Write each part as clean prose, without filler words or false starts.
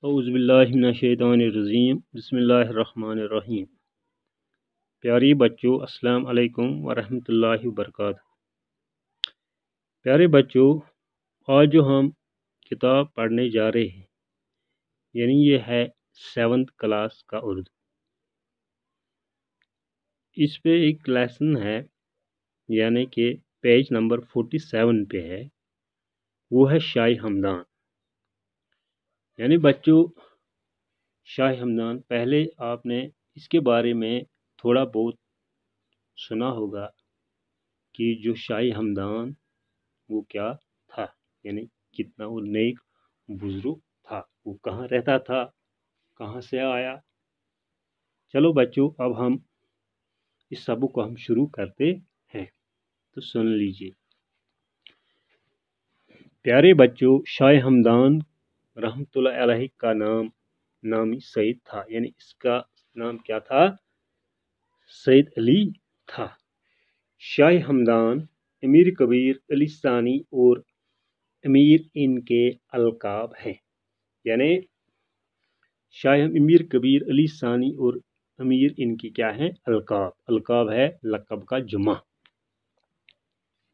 اعوذ باللہ من الشیطان الرجیم بسم اللہ الرحمن الرحیم۔ پیاری بچوں، السلام علیکم ورحمۃ اللہ وبرکاتہ۔ پیارے بچوں، آج جو ہم کتاب پڑھنے جا رہے ہیں یعنی یہ ہے 7th کلاس کا اردو۔ اس پہ ایک لیسن ہے یعنی کہ پیج نمبر 47 پہ ہے، وہ ہے شاہ ہمدان۔ یعنی بچوں، شاہ ہمدان پہلے آپ نے اس کے بارے میں تھوڑا بہت سنا ہوگا کہ جو شاہ ہمدان وہ کیا تھا، یعنی کتنا وہ نیک بزرگ تھا، وہ کہاں رہتا تھا، کہاں سے آیا۔ چلو بچوں، اب ہم اس سبق کو ہم شروع کرتے ہیں، تو سن لیجئے۔ پیارے بچوں، شاہ ہمدان رحمۃ اللہ علیہ کا نامی سید تھا، یعنی اس کا نام کیا تھا؟ سید علی تھا۔ شاہ ہمدان امیر کبیر علی ثانی اور امیر ان کے القاب ہیں، یعنی شاہ امیر کبیر علی ثانی اور امیر ان کی کیا ہیں؟ القاب۔ القاب ہے لقب کا جمع،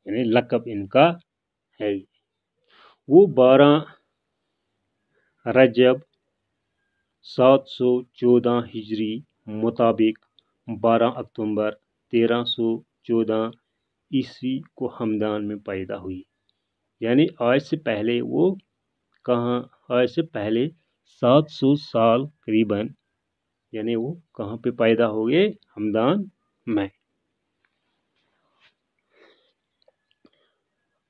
یعنی لقب ان کا ہے۔ وہ 12 رجب 714 ہجری مطابق 12 اکتوبر 1314 عیسوی کو ہمدان میں پیدا ہوئی۔ یعنی آج سے پہلے وہ آج سے پہلے 700 سال قریباً، یعنی وہ کہاں پہ پیدا ہوئے؟ ہمدان میں۔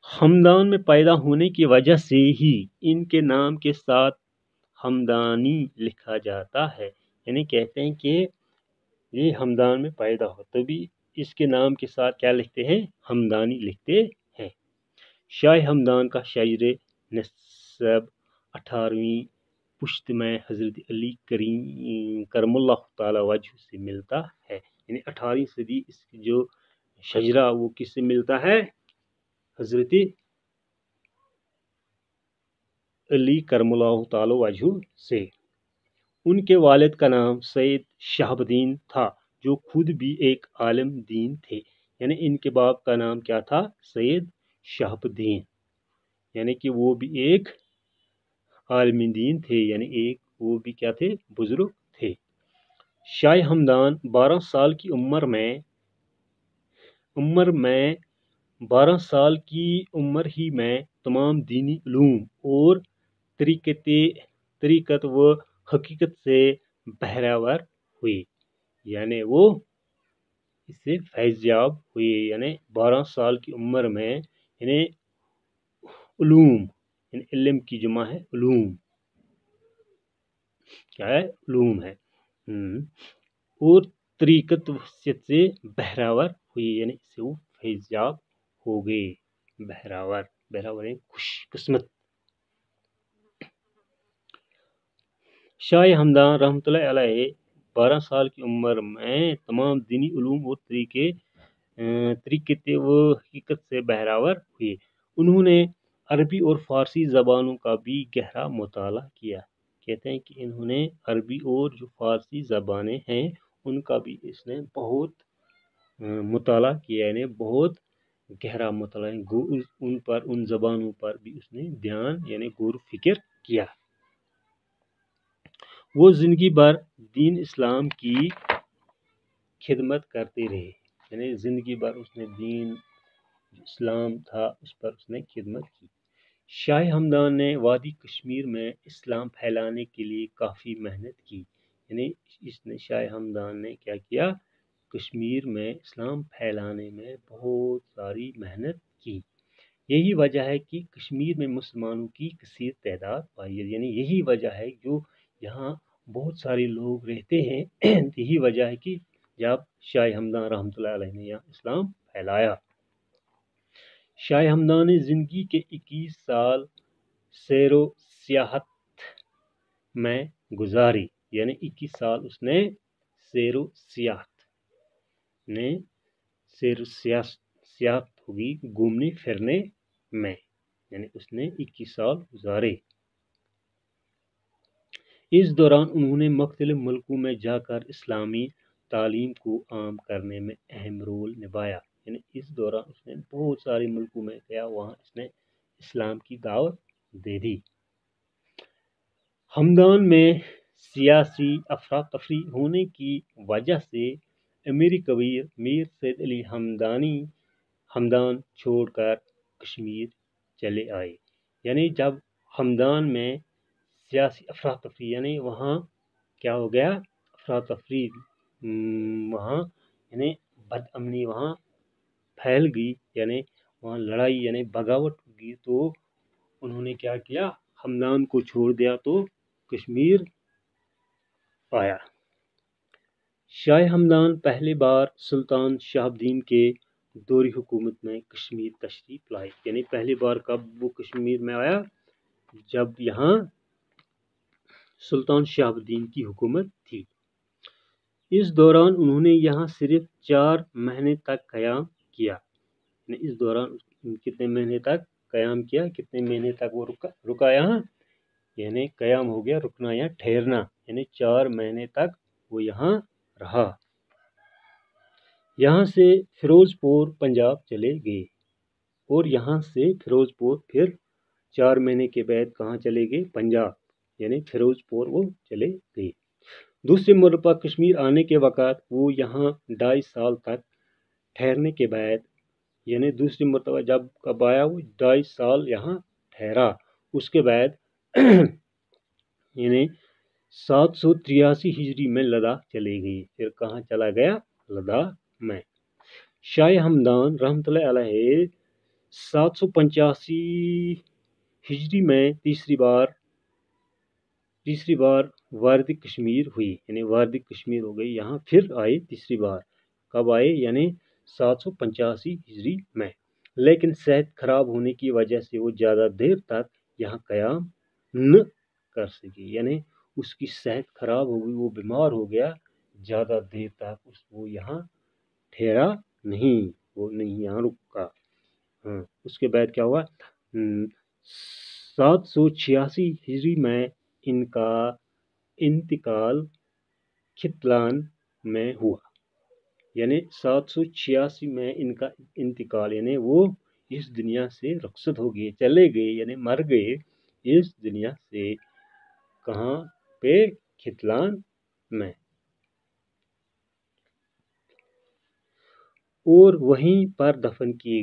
ہمدان میں پیدا ہونے کی وجہ سے ہی ان کے نام کے ساتھ ہمدانی لکھا جاتا ہے، یعنی کہتے ہیں کہ یہ ہمدان میں پیدا ہو تبھی اس کے نام کے ساتھ کیا لکھتے ہیں؟ ہمدانی لکھتے ہیں۔ شاہ ہمدان کا شجر نسب 18ویں پشت میں حضرت علی کرم اللہ تعالی وجہ سے ملتا ہے، یعنی 18ویں صدی اس کی جو شجرہ وہ کس سے ملتا ہے؟ حضرت علی کرم اللہ تعالی وجہ سے۔ ان کے والد کا نام سید شہاب الدین تھا، جو خود بھی ایک عالم دین تھے، یعنی ان کے باپ کا نام کیا تھا؟ سید شہاب الدین، یعنی کہ وہ بھی ایک عالم دین تھے، یعنی ایک وہ بھی کیا تھے؟ بزرگ تھے۔ شاہ ہمدان 12 سال کی عمر ہی میں تمام دینی علوم اور طریقت و حقیقت سے بہرور ہوئے، یعنی وہ اس سے فیض یاب ہوئے۔ یعنی 12 سال کی عمر میں یعنی علوم، یعنی علم کی جمع ہے علوم، کیا ہے؟ علوم ہے، اور طریقت وحسیت سے بہرور ہوئے، یعنی اس سے وہ فیض یاب ہو گئے۔ بہرور یعنی خوش قسمت۔ شاہ ہمدان رحمۃ اللہ علیہ 12 سال کی عمر میں تمام دینی علوم اور طریقت و حقیقت سے بہرور ہوئے۔ انہوں نے عربی اور فارسی زبانوں کا بھی گہرا مطالعہ کیا۔ کہتے ہیں کہ انہوں نے عربی اور جو فارسی زبانیں ہیں ان کا بھی اس نے بہت مطالعہ کیا، یعنی بہت گہرا مطالعہ، ان زبانوں پر بھی اس نے دھیان یعنی غور و فکر کیا۔ وہ زندگی بھر دین اسلام کی خدمت کرتے رہے، یعنی زندگی بھر اس نے دین اسلام تھا اس پر اس نے خدمت کی۔ شاہ ہمدان نے وادی کشمیر میں اسلام پھیلانے کے لیے کافی محنت کی، یعنی شاہ ہمدان نے کیا کیا؟ کشمیر میں اسلام پھیلانے میں بہت ساری محنت کی۔ یہی وجہ ہے کہ کشمیر میں مسلمانوں کی کثیر تعداد پائی، یعنی یہی وجہ ہے جو یہاں بہت سارے لوگ رہتے ہیں، یہی وجہ ہے کہ جب شاہ ہمدان رحمۃ اللہ علیہ نے یہاں اسلام پھیلایا۔ شاہ ہمدان نے زندگی کے 21 سال سیر و سیاحت میں گزارے، یعنی 21 سال اس نے سیر و سیاحت ہوگی گھومنے پھرنے میں، یعنی اس نے 21 سال گزارے۔ اس دوران انہوں نے مختلف ملکوں میں جا کر اسلامی تعلیم کو عام کرنے میں اہم رول نبھایا، یعنی اس دوران اس نے بہت سارے ملکوں میں گیا، وہاں اس نے اسلام کی دعوت دے دی۔ ہمدان میں سیاسی افراتفری ہونے کی وجہ سے امیر کبیر میر سید علی ہمدان چھوڑ کر کشمیر چلے آئے، یعنی جب ہمدان میں سیاسی افراتفری یعنی وہاں کیا ہو گیا، افراتفری وہاں یعنی بد امنی وہاں پھیل گئی، یعنی وہاں لڑائی یعنی بغاوت ہوگی، تو انہوں نے کیا کیا، ہمدان کو چھوڑ دیا تو کشمیر آیا۔ شاہ ہمدان پہلی بار سلطان شہاب الدین کے دور حکومت میں کشمیر تشریف لائے، یعنی پہلی بار کب وہ کشمیر میں آیا، جب یہاں سلطان شہاب الدین کی حکومت تھی۔ اس دوران انہوں نے یہاں صرف 4 مہینے تک قیام کیا، یعنی اس دوران کتنے مہینے تک قیام کیا، کتنے مہینے تک وہ رکا یہاں، یعنی قیام ہو گیا رکنا یا ٹھہرنا، یعنی 4 مہینے تک وہ یہاں رہا۔ یہاں سے فیروز پور پنجاب چلے گئے، اور یہاں سے فیروز پور پھر 4 مہینے کے بعد کہاں چلے گئے، پنجاب، یعنی فیروز پور وہ چلے گئے۔ دوسری مرتبہ کشمیر آنے کے وقت وہ یہاں 2.5 سال تک ٹھہرنے کے بعد، یعنی دوسری مرتبہ جب کب آیا وہ 2.5 سال یہاں ٹھہرا، اس کے بعد یعنی 783 ہجری میں لداخ چلے گئی، پھر کہاں چلا گیا، لداخ میں۔ شاہ ہمدان رحمۃ اللہ علیہ 785 ہجری میں تیسری بار وارد کشمیر ہوئی، یعنی وارد کشمیر ہو گئی، یہاں پھر آئے تیسری بار، کب آئے، یعنی 785 ہجری میں، لیکن صحت خراب ہونے کی وجہ سے وہ زیادہ دیر تک یہاں قیام نہ کر سکے، یعنی اس کی صحت خراب ہو گئی، وہ بیمار ہو گیا، زیادہ دیر تک وہ یہاں ٹھہرا نہیں، وہ نہیں یہاں رکا۔ اس کے بعد کیا ہوا، 786 ہجری میں ان کا انتقال کھتلان میں ہوا، یعنی 786 میں ان کا انتقال، یعنی وہ اس دنیا سے رخصت ہو گئے، چلے گئے، یعنی مر گئے اس دنیا سے، کہاں پہ، کھتلان میں، اور وہیں پر دفن کیے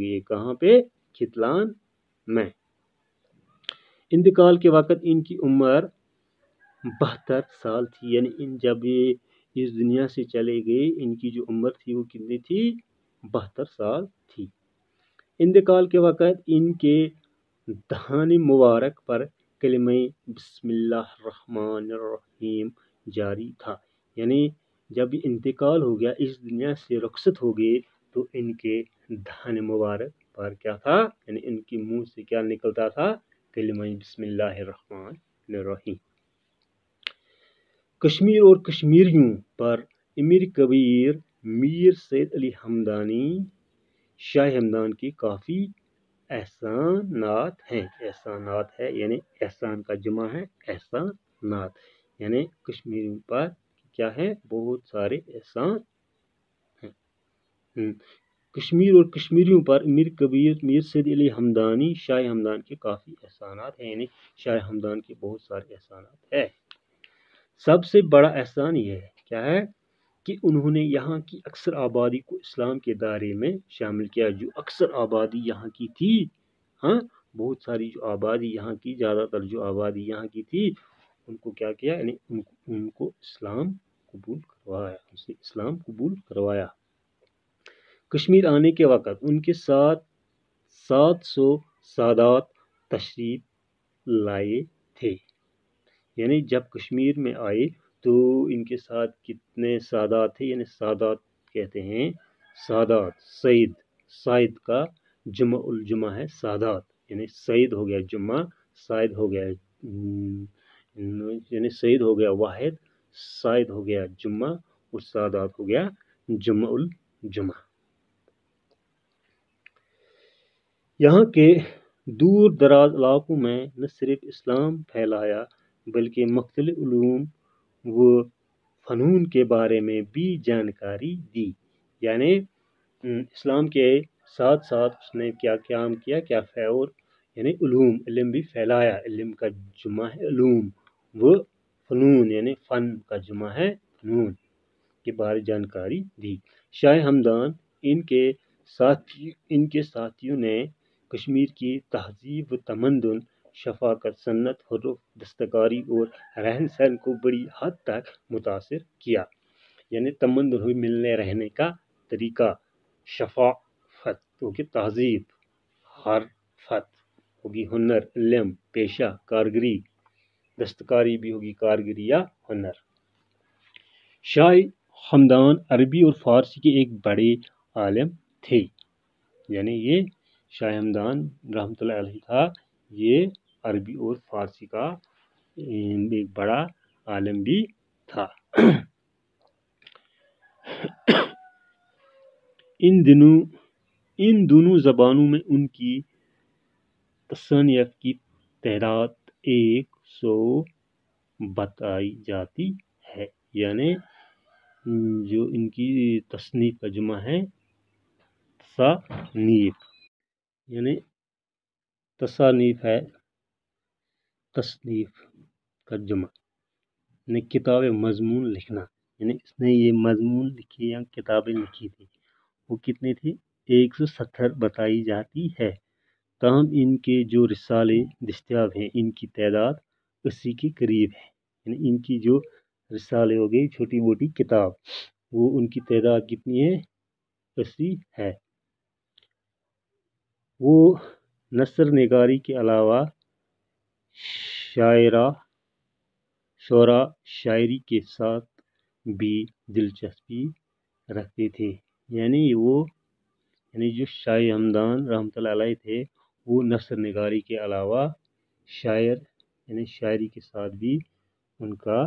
گئے، کہاں پہ، کھتلان میں۔ انتقال کے وقت ان کی عمر 72 سال تھی، یعنی جب یہ اس دنیا سے چلے گئے ان کی جو عمر تھی وہ کتنی تھی، 72 سال تھی۔ انتقال کے وقت ان کے دہان مبارک پر کلمہ بسم اللہ الرحمن الرحیم جاری تھا، یعنی جب انتقال ہو گیا، اس دنیا سے رخصت ہو گئے، تو ان کے دہان مبارک پر کیا تھا، یعنی ان کے منہ سے کیا نکلتا تھا، کلمہ بسم اللہ الرحمن الرحیم۔ کشمیر اور کشمیریوں پر امیر کبیر میر سید علی ہمدانی شاہ ہمدان کے کافی احسانات ہیں، یعنی احسان کا جمع ہے احسانات، یعنی کشمیریوں پر کیا ہے، بہت سارے احسان ہیں۔ کشمیر اور کشمیریوں پر امیر کبیر میر سید علی ہمدانی شاہ ہمدان کے کافی احسانات ہیں، یعنی شاہ ہمدان کے بہت سارے احسانات ہیں۔ سب سے بڑا احسان یہ ہے، کیا ہے، کہ انہوں نے یہاں کی اکثر آبادی کو اسلام کے دائرے میں شامل کیا، جو اکثر آبادی یہاں کی تھی، بہت ساری جو آبادی یہاں کی، زیادہ تر جو آبادی یہاں کی تھی، ان کو کیا کیا، یعنی ان کو اسلام قبول کروایا۔ کشمیر آنے کے وقت ان کے ساتھ 700 سادات تشریف لائے تھے، یعنی جب کشمیر میں آئے تو ان کے ساتھ کتنے سادات تھے، یعنی سادات کہتے ہیں سادات، سعید کا جمع الجمع ہے سادات، یعنی سعید ہو گیا جمع، سعید ہو گیا یعنی سعید ہو گیا واحد، سعید ہو گیا جمع، اور سادات ہو گیا جمع الجمع۔ یہاں کے دور دراز علاقوں میں نہ صرف اسلام پھیلایا بلکہ مختلف علوم و فنون کے بارے میں بھی جانکاری دی۔ یعنی اسلام کے ساتھ ساتھ اس نے کیا کام کیا، کیا اور یعنی علم بھی پھیلایا۔ علم کا جمع ہے علوم، وہ فنون یعنی فن کا جمع ہے فنون کے بارے جانکاری دی۔ شاہ ہمدان ان کے ساتھیوں نے کشمیر کی تہذیب و تمدن، ثقافت، صنعت، حرف، دستکاری اور رہن سہن کو بڑی حد تک متاثر کیا۔ یعنی تمدن ہوئی ملنے رہنے کا طریقہ، ثقافت ہوگی تہذیب، حرفت ہوگی ہنر، علم پیشہ کارگری، دستکاری بھی ہوگی کارگری یا ہنر۔ شاہ ہمدان عربی اور فارسی کے ایک بڑے عالم تھے۔ یعنی یہ شاہ ہمدان رحمۃ اللہ علیہ تھا، یہ عربی اور فارسی کا ایک بڑا عالم بھی تھا۔ ان دونوں زبانوں میں ان کی تصانیف کی تعداد 100 بتائی جاتی ہے۔ یعنی جو ان کی تصنیف کا جمع ہے تصانیف، یعنی تصانیف ہے تصنیف کا جمع، یعنی کتاب مضمون لکھنا، یعنی اس نے یہ مضمون لکھی یا کتابیں لکھی تھی وہ کتنی تھی 170 بتائی جاتی ہے۔ تاہم ان کے جو رسالے دستیاب ہیں ان کی تعداد 80 کے قریب ہے۔ یعنی ان کی جو رسالے ہو گئی چھوٹی موٹی کتاب، وہ ان کی تعداد کتنی ہے 80 ہے۔ وہ نثر نگاری کے علاوہ شعرا شاعری کے ساتھ بھی دلچسپی رکھتے تھے۔ یعنی جو شاہ ہمدان رحمۃ اللہ علیہ تھے وہ نثر نگاری کے علاوہ یعنی شاعری کے ساتھ بھی ان کا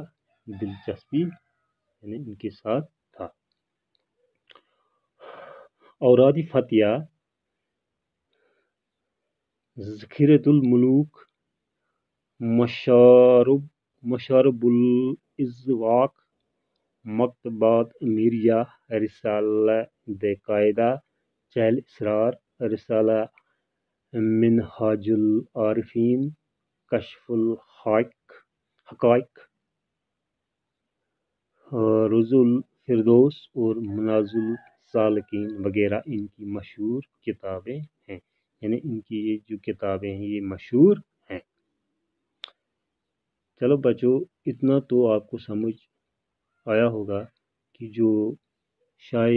دلچسپی یعنی ان کے ساتھ تھا۔ اوراد فتیہ، ذخیرۃ الملوک، مشارب الاذواق، مکتبات امیریہ، رسالہ قاعدہ، چہل اسرار، رسالہ منہاج العارفین، کشف الحقائق، رضا الفردوس اور منازل السالکین وغیرہ ان کی مشہور کتابیں ہیں۔ یعنی ان کی یہ جو کتابیں ہیں یہ مشہور ہیں۔ چلو بچوں، اتنا تو آپ کو سمجھ آیا ہوگا کہ جو شاہ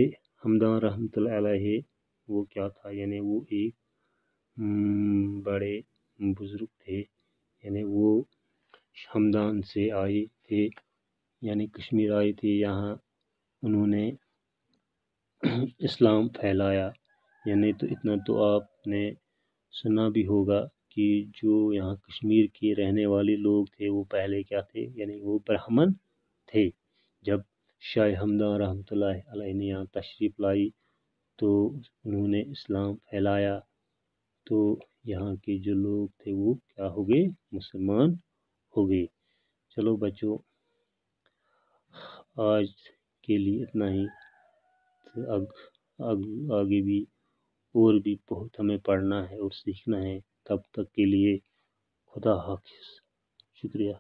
ہمدان رحمۃ اللہ علیہ وہ کیا تھا۔ یعنی وہ ایک بڑے بزرگ تھے، یعنی وہ ہمدان سے آئے تھے، یعنی کشمیر آئے تھے، یہاں انہوں نے اسلام پھیلایا۔ یعنی تو اتنا تو آپ نے سنا بھی ہوگا کہ جو یہاں کشمیر کے رہنے والے لوگ تھے وہ پہلے کیا تھے، یعنی وہ برہمن تھے۔ جب شاہ ہمدان رحمۃ اللہ علیہ نے یہاں تشریف لائی تو انہوں نے اسلام پھیلایا، تو یہاں کے جو لوگ تھے وہ کیا ہو گئے، مسلمان ہو گئے۔ چلو بچوں، آج کے لیے اتنا ہی، آگے بھی اور بھی بہت ہمیں پڑھنا ہے اور سیکھنا ہے۔ تب تک کے لیے خدا حافظ، شکریہ۔